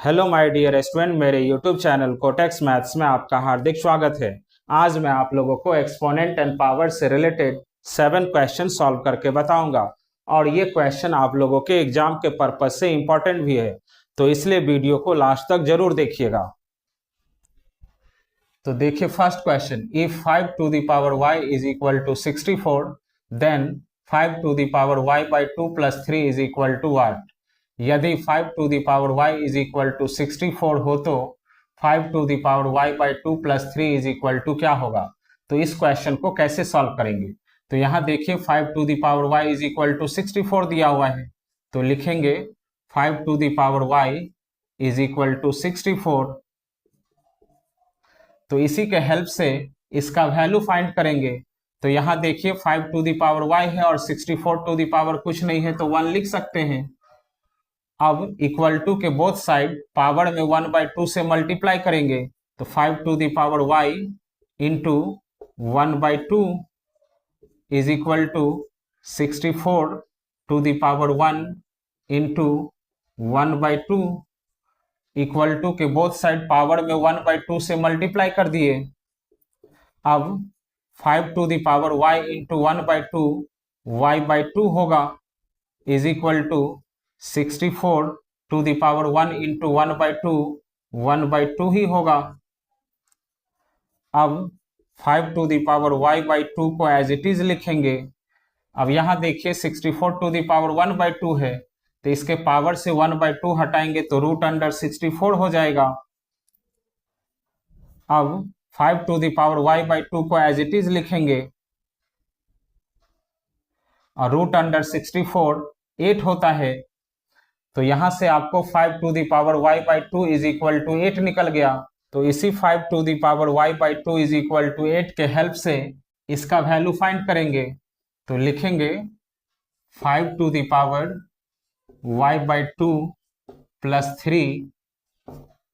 Hello my dear student, मेरे YouTube channel cortex maths में आपका हार्दिक स्वागत है। आज मैं आप लोगों को एक्सपोनेंट एंड पावर से रिलेटेड 7 क्वेश्चन सॉल्व करके बताऊंगा और ये क्वेश्चन आप लोगों के एग्जाम के पर्पज से इंपॉर्टेंट भी है, तो इसलिए वीडियो को लास्ट तक जरूर देखिएगा। तो देखिए first question, if 5 to the power y is equal to 64 then 5 to the power y by 2 plus 3 is equal to what. यदि 5 to the power y is equal to 64 हो तो 5 to the power y by 2 plus 3 is equal to क्या होगा। तो इस question को कैसे solve करेंगे, तो यहाँ देखिए 5 to the power y is equal to 64 दिया हुआ है, तो लिखेंगे 5 to the power y is equal to 64। तो इसी के हेल्प से इसका वैल्यू फाइंड करेंगे। तो यहाँ देखिए 5 टू द पावर y है और 64 टू द पावर कुछ नहीं है तो 1 लिख सकते हैं। अब इक्वल टू के बोथ साइड पावर में 1/2 से मल्टीप्लाई करेंगे, तो 5 to the power y into 1/2 is equal to 64 to the power 1 into 1/2 equal to के बोथ साइड पावर में 1/2 से मल्टीप्लाई कर दिए। अब 5 to the power y into 1/2 y/2 होगा is equal to 64 to the power 1 into 1/2 1/2 ही होगा। अब 5 टू द पावर y/2 को एज इट इज लिखेंगे। अब यहाँ देखिए 64 टू द पावर 1/2 है, तो इसके पावर से 1/2 हटाएंगे तो रूट अंडर 64 हो जाएगा। अब 5 टू द पावर y/2 को एज इट इज लिखेंगे और रूट अंडर 64 8 होता है, तो यहां से आपको 5 to the power y/2 is equal to 8 निकल गया। तो इसी 5 to the power y/2 is equal to 8 के हेल्प से इसका वैल्यू फाइंड करेंगे। तो लिखेंगे 5 to the power y/2 plus 3,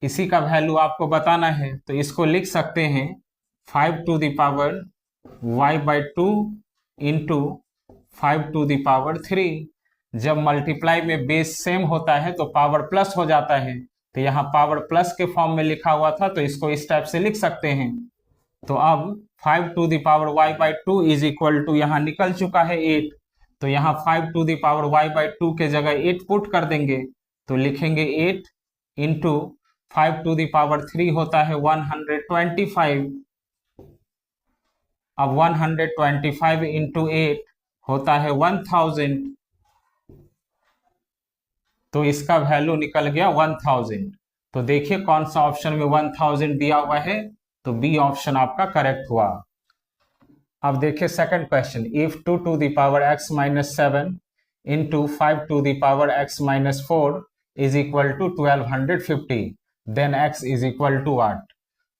इसी का वैल्यू आपको बताना है, तो इसको लिख सकते हैं 5 to the power y/2 into 5 to the power 3। जब मल्टीप्लाई में बेस सेम होता है तो पावर प्लस हो जाता है, तो यहाँ पावर प्लस के फॉर्म में लिखा हुआ था तो इसको इस टाइप से लिख सकते हैं। तो अब 5 to the power y/2 is equal to यहाँ निकल चुका है 8, तो यहाँ 5 टू द पावर y/2 के जगह 8 पुट कर देंगे, तो लिखेंगे 8 इंटू 5 टू द पावर 3 होता है 125। अब 125 इंटू 8 होता है 1000, तो इसका वैल्यू निकल गया 1000। तो देखिए कौन सा ऑप्शन में 1000 दिया हुआ है, तो बी ऑप्शन आपका करेक्ट हुआ। अब देखिए second question, if 2 to the power x minus 7 into 5 to the power x minus 4 is equal to 1250 then x is equal to what.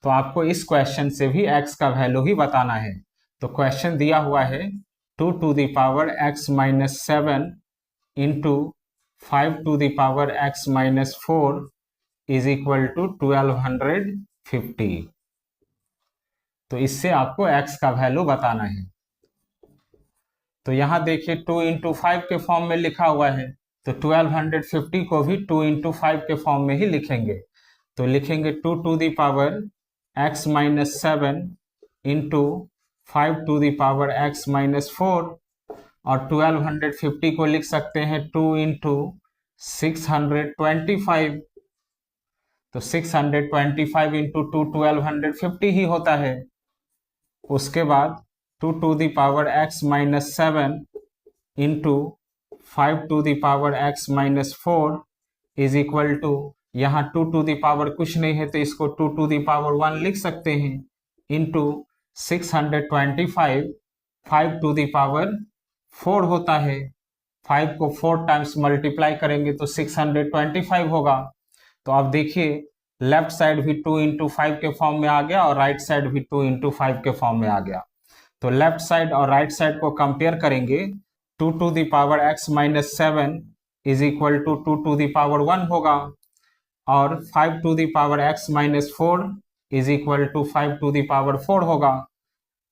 तो आपको इस क्वेश्चन से भी x का वैल्यू ही बताना है। तो क्वेश्चन दिया हुआ है 2 to the power x minus 7 into 5 to the power x minus 4 is equal to 1250। तो इससे आपको x का वैल्यू बताना है। तो यहां देखिए 2 इंटू 5 के फॉर्म में लिखा हुआ है, तो 1250 को भी 2 इंटू 5 के फॉर्म में ही लिखेंगे। तो लिखेंगे 2 to the power x minus 7 into 5 to the power x minus 4 और 1250 को लिख सकते हैं 2 इंटू 625, तो 625 इंटू 2 1250 ही होता है। उसके बाद 2 to the power x minus 7 into 5 to the power x minus 4 is equal to, यहाँ 2 टू द पावर कुछ नहीं है तो इसको 2 टू द पावर 1 लिख सकते हैं, इंटू 625 5 टू द पावर 4 होता है, 5 को 4 टाइम्स मल्टीप्लाई करेंगे तो 625 होगा। तो अब देखिए लेफ्ट साइड भी 2 इंटू 5 के फॉर्म में आ गया और राइट साइड भी 2 इंटू 5 के फॉर्म में आ गया। तो लेफ्ट साइड और राइट साइड को कंपेयर करेंगे, 2 to the power x minus 7 is equal to 2 to the power 1 होगा और 5 to the power x minus 4 is equal to 5 to the power 4 होगा।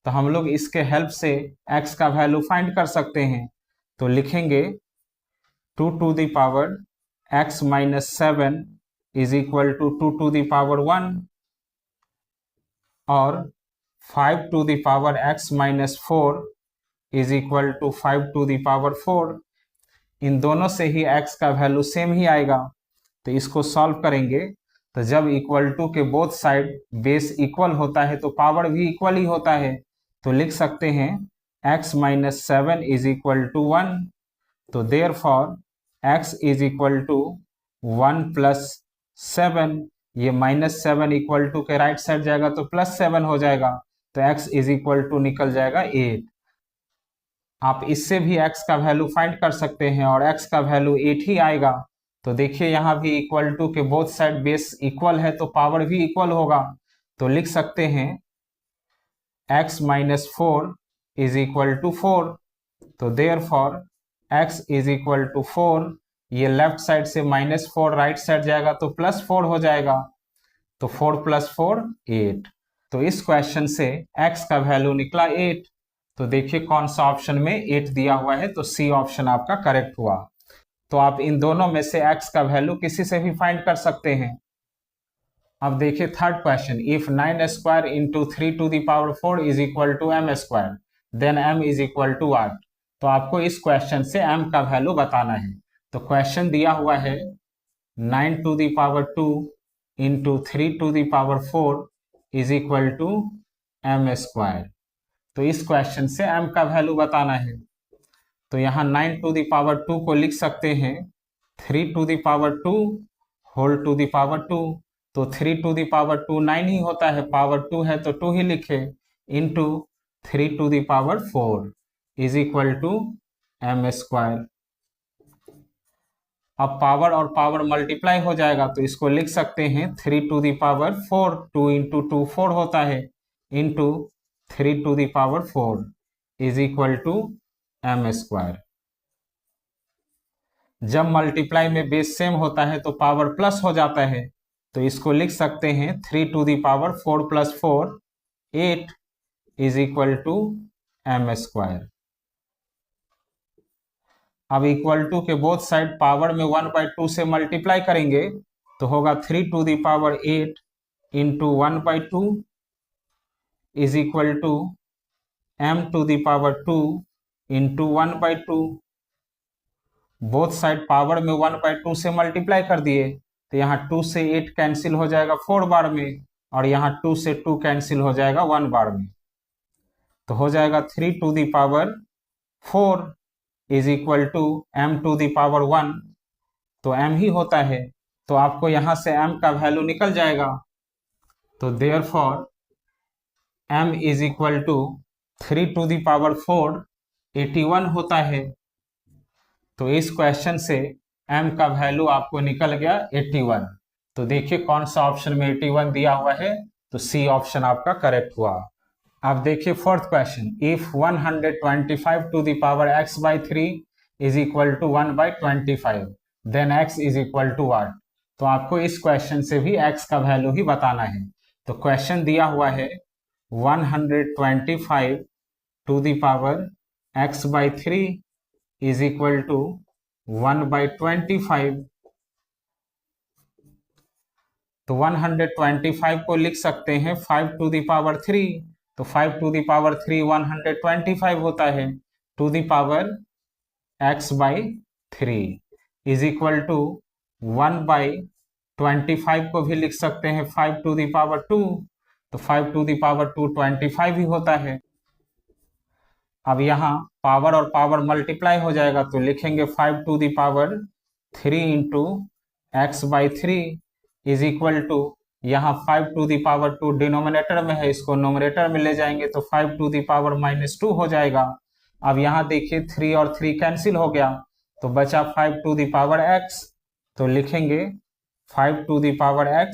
तो हम लोग इसके हेल्प से x का वैल्यू फाइंड कर सकते हैं। तो लिखेंगे 2 to the power x minus 7 is equal to 2 to the power 1 और 5 to the power x minus 4 is equal to 5 to the power 4। इन दोनों से ही x का वैल्यू सेम ही आएगा, तो इसको सॉल्व करेंगे। तो जब इक्वल टू के बोथ साइड बेस इक्वल होता है तो पावर भी इक्वल ही होता है, तो लिख सकते हैं x minus 7 is equal to 1। तो therefore x is equal to 1 plus 7, ये माइनस 7 इक्वल टू के राइट साइड जाएगा तो प्लस 7 हो जाएगा, तो x इज इक्वल टू निकल जाएगा 8। आप इससे भी x का वैल्यू फाइंड कर सकते हैं और x का वैल्यू 8 ही आएगा। तो देखिए यहाँ भी इक्वल टू के बोथ साइड बेस इक्वल है तो पावर भी इक्वल होगा, तो लिख सकते हैं x minus 4 is equal to 4। तो therefore x is equal to 4, ये लेफ्ट साइड से माइनस 4 राइट साइड जाएगा तो प्लस 4 हो जाएगा, तो 4 प्लस 4 8। तो इस क्वेश्चन से x का वैल्यू निकला 8। तो देखिए कौन सा ऑप्शन में 8 दिया हुआ है, तो सी ऑप्शन आपका करेक्ट हुआ। तो आप इन दोनों में से x का वैल्यू किसी से भी फाइंड कर सकते हैं। अब देखिए third question, if 9 square into 3 to the power 4 is equal to m square then m is equal to what। तो आपको इस क्वेश्चन से m का वैल्यू बताना है। तो क्वेश्चन दिया हुआ है 9 to the power 2 into 3 to the power 4 is equal to m square. तो इस क्वेश्चन से m का वैल्यू बताना है। तो यहाँ 9 टू द पावर 2 को लिख सकते हैं 3 to the power 2 whole to the power 2। तो 3 टू द पावर 2 9 ही होता है, पावर 2 है तो 2 ही लिखे, into 3 to the power 4 is equal to m square. अब पावर और पावर मल्टीप्लाई हो जाएगा तो इसको लिख सकते हैं 3 टू द पावर 4, 2 इंटू 2 4 होता है, into 3 to the power 4 is equal to m square. जब मल्टीप्लाई में बेस सेम होता है तो पावर प्लस हो जाता है, तो इसको लिख सकते हैं 3 to the power 4 plus 4 8 is equal to m square. अब इक्वल टू के बोथ साइड पावर में 1/2 से मल्टीप्लाई करेंगे तो होगा 3 to the power 8 into 1/2 is equal to m to the power 2 into 1/2। Both side power में 1/2 से मल्टीप्लाई कर दिए तो यहाँ 2 से 8 कैंसिल हो जाएगा 4 बार में, और यहाँ 2 से 2 कैंसिल हो जाएगा 1 बार में, तो हो जाएगा 3 to the power 4 is equal to m to the power 1। तो m ही होता है, तो आपको यहाँ से m का वैल्यू निकल जाएगा। तो therefore m is equal to 3 to the power 4 81 होता है। तो इस क्वेश्चन से m का वैल्यू आपको निकल गया 81। तो देखिए कौन सा ऑप्शन में 81 दिया हुआ है, तो सी ऑप्शन आपका करेक्ट हुआ। अब देखिए fourth question, if 125 to the power x by 3 is equal to 1/25 then x is equal to what। तो आपको इस क्वेश्चन से भी x का वैल्यू ही बताना है। तो क्वेश्चन दिया हुआ है 125 to the power x by 3 is equal to 1/25। तो 125 को लिख सकते हैं 5 टू द पावर 3। तो 5 टू द पावर 3 125 होता है, to the power x by 3 is equal to 1/25 को भी लिख सकते हैं 5 टू द पावर 2। तो 5 टू द पावर 2 25 ही होता है। अब यहाँ पावर और पावर मल्टीप्लाई हो जाएगा तो लिखेंगे 5 to the power 3 into x by 3 is equal to, यहाँ 5 टू द पावर 2 डिनोमिनेटर में है, इसको नोमिनेटर में ले जाएंगे तो 5 टू द पावर -2 हो जाएगा। अब यहाँ देखिए 3 और 3 कैंसिल हो गया तो बचा 5 टू द पावर x। तो लिखेंगे 5 to the power x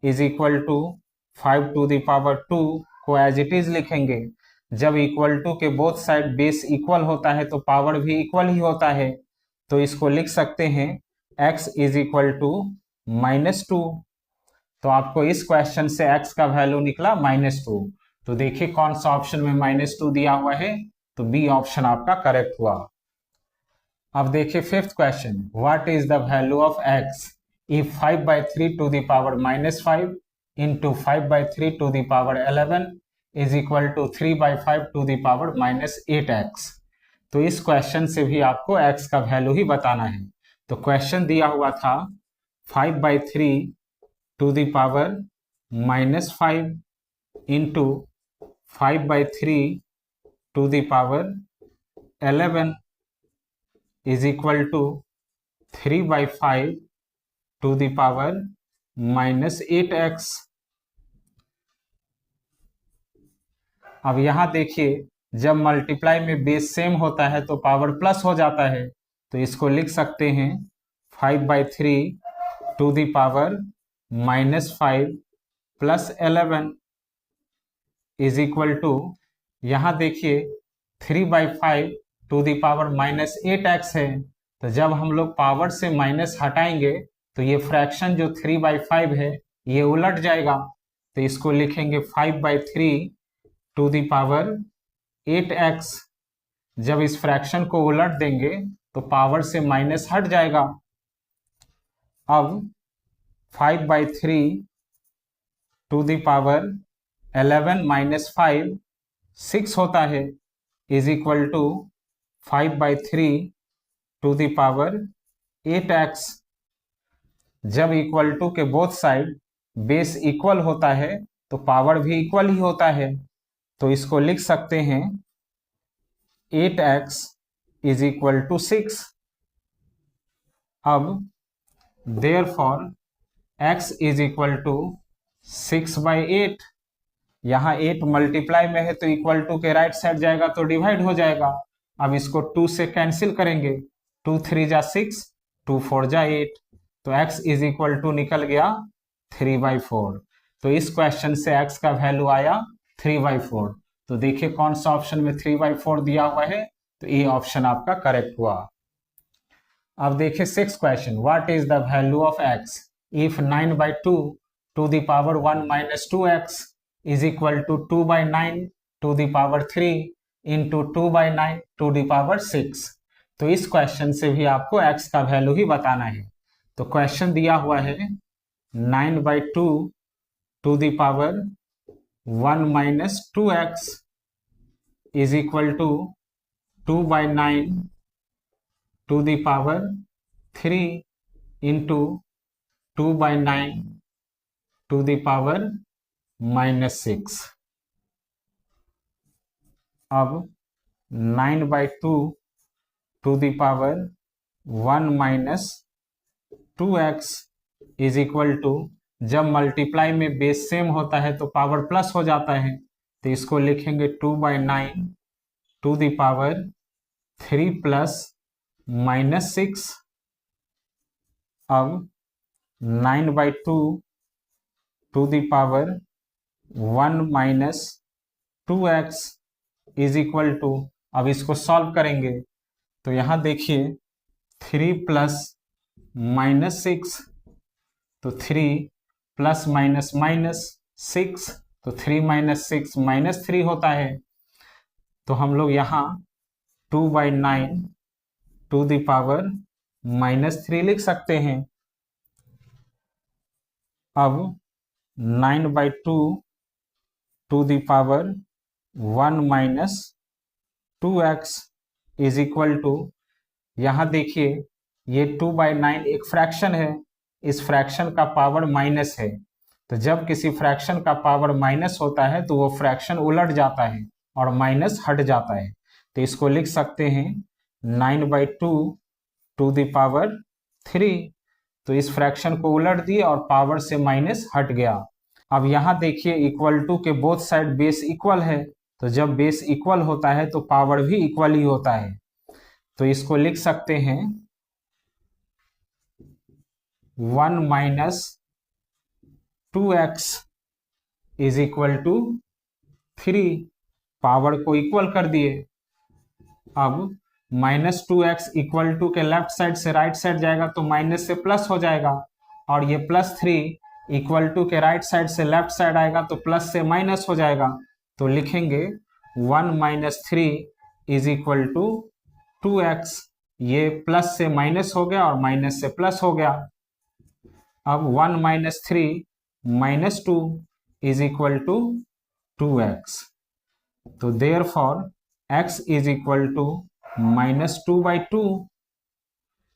is equal to 5 to the power 2 को एज इट इज लिखेंगे। जब इक्वल टू के बोथ साइड बेस इक्वल होता है तो पावर भी इक्वल ही होता है, तो इसको लिख सकते हैं x इज इक्वल टू -2। तो आपको इस क्वेश्चन से x का वैल्यू निकला -2। तो देखिए कौन सा ऑप्शन में -2 दिया हुआ है, तो बी ऑप्शन आपका करेक्ट हुआ। अब देखिए fifth question, what is the value of x if 5/3 to the power -5 into 5/3 to the power 11 is equal to 3/5 to the power -8x। तो इस क्वेश्चन से भी आपको x का वैल्यू ही बताना है। तो क्वेश्चन दिया हुआ था 5/3 to the power -5 into 5/3 to the power 11 is equal to 3/5 to the power -8x। अब यहां देखिए, जब मल्टीप्लाई में बेस सेम होता है तो पावर प्लस हो जाता है, तो इसको लिख सकते हैं 5/3 to the power -5 plus 11 is equal to, यहां देखिए 3/5 टू द पावर -8x है, तो जब हम लोग पावर से माइनस हटाएंगे तो ये फ्रैक्शन जो 3/5 है ये उलट जाएगा। तो इसको लिखेंगे 5/3 टू द पावर 8x। जब इस फ्रैक्शन को उलट देंगे तो पावर से माइनस हट जाएगा। अब 5/3 टू द पावर 11 - 5 6 होता है, is equal to 5/3 to the power 8x। जब इक्वल टू के बोथ साइड बेस इक्वल होता है तो पावर भी इक्वल ही होता है, तो इसको लिख सकते हैं 8x इज इक्वल टू 6। अब therefore x is equal to 6/8। यहाँ 8 मल्टीप्लाई में है तो इक्वल टू के राइट साइड जाएगा तो डिवाइड हो जाएगा। अब इसको 2 से कैंसिल करेंगे, 2 3 जा 6, 2 4 जा 8, तो x इज इक्वल टू निकल गया 3/4। तो इस क्वेश्चन से x का वैल्यू आया 3/4। तो देखिए कौन सा ऑप्शन में 3/4 दिया हुआ है, तो ये ऑप्शन आपका करेक्ट हुआ। अब देखिए 6th question, what is the value of x if 9/2 to the power 1 - 2x is equal to 2/9 to the power 3 into 2/9 to the power 6। तो इस क्वेश्चन से भी आपको x का वैल्यू ही बताना है। तो क्वेश्चन दिया हुआ है 9/2 to the power 1 - 2x is equal to 2/9 to the power 3 into 2/9 to the power -6। अब 9/2 to the power 1 - 2x is equal to, जब मल्टीप्लाई में बेस सेम होता है तो पावर प्लस हो जाता है, तो इसको लिखेंगे 2/9 टू द पावर 3 प्लस -6। अब 9/2 to the power 1 - 2x is equal to, अब इसको सॉल्व करेंगे तो यहां देखिए 3 प्लस -6, तो 3 प्लस -6, तो 3 - 6 -3 होता है, तो हम लोग यहाँ 2/9 टू द पावर -3 लिख सकते हैं। अब 9/2 to the power 1 - 2x is equal to, यहाँ देखिए ये 2/9 एक फ्रैक्शन है, इस फ्रैक्शन का पावर माइनस है, तो जब किसी फ्रैक्शन का पावर माइनस होता है तो वो फ्रैक्शन उलट जाता है और माइनस हट जाता है। तो इसको लिख सकते हैं 9/2 टू द पावर 3। तो इस फ्रैक्शन को उलट दिए और पावर से माइनस हट गया। अब यहाँ देखिए इक्वल टू के बोथ साइड बेस इक्वल है, तो जब बेस इक्वल होता है तो पावर भी इक्वल ही होता है, तो इसको लिख सकते हैं 1 - 2x is equal to 3, power को इक्वल कर दिए। अब -2x इक्वल टू के लेफ्ट साइड से राइट साइड जाएगा तो माइनस से प्लस हो जाएगा, और ये +3 इक्वल टू के राइट साइड से लेफ्ट साइड आएगा तो प्लस से माइनस हो जाएगा, तो लिखेंगे 1 - 3 इज इक्वल टू 2x। ये प्लस से माइनस हो गया और माइनस से प्लस हो गया। अब 1 minus 3 minus 2 is equal to 2x। तो therefore x is equal to -2/2।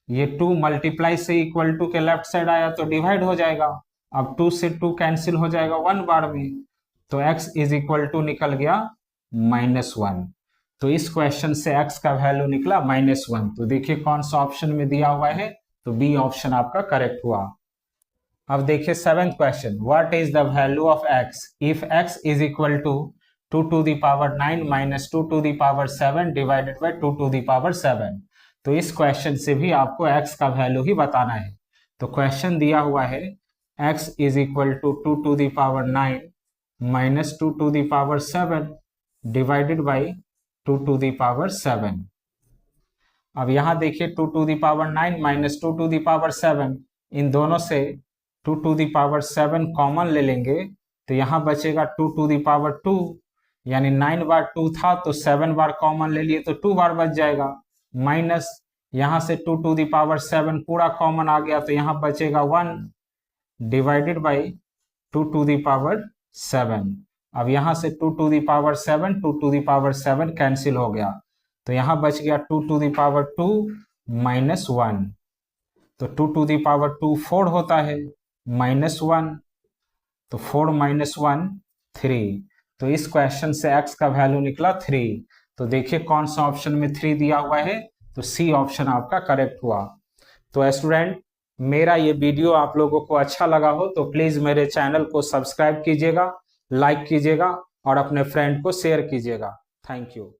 ये 2 मल्टीप्लाई से इक्वल टू के लेफ्ट साइड आया तो डिवाइड हो जाएगा। अब 2 से 2 कैंसिल हो जाएगा 1 बार में, तो x इज इक्वल टू निकल गया -1। तो इस क्वेश्चन से x का वैल्यू निकला -1। तो देखिए कौन सा ऑप्शन में दिया हुआ है, तो बी ऑप्शन आपका करेक्ट हुआ। अब देखिए 7th question, what is the value of x if x is equal to 2 to the power 9 minus 2 to the power 7 divided by 2 to the power 7। तो इस क्वेश्चन से भी आपको x का वैल्यू ही बताना है। तो क्वेश्चन दिया हुआ है x is equal to 2 to the power 9 minus 2 to the power 7 divided by 2 to the power 7। अब यहां देखिए 2 to the power 9 minus 2 to the power 7, इन दोनों से 2 to the power 7 कॉमन ले लेंगे तो यहां बचेगा 2 to the power 2, यानी 9 बार 2 था तो 7 बार कॉमन ले लिए तो 2 बार बच जाएगा, माइनस यहां से 2 to the power 7 पूरा कॉमन आ गया तो यहां बचेगा 1 divided by 2 to the power 7। अब यहां से 2 to the power 7 2 to the power 7 cancel हो गया तो यहां बच गया 2 to the power 2 माइनस 1। तो 2 to the power 2 4 होता है, माइनस 1, तो 4 माइनस 1 3। तो इस क्वेश्चन से x का वैल्यू निकला 3। तो देखिए कौन सा ऑप्शन में 3 दिया हुआ है, तो सी ऑप्शन आपका करेक्ट हुआ। तो स्टूडेंट, मेरा ये वीडियो आप लोगों को अच्छा लगा हो तो प्लीज मेरे चैनल को सब्सक्राइब कीजिएगा, लाइक कीजिएगा और अपने फ्रेंड को शेयर कीजिएगा। Thank you.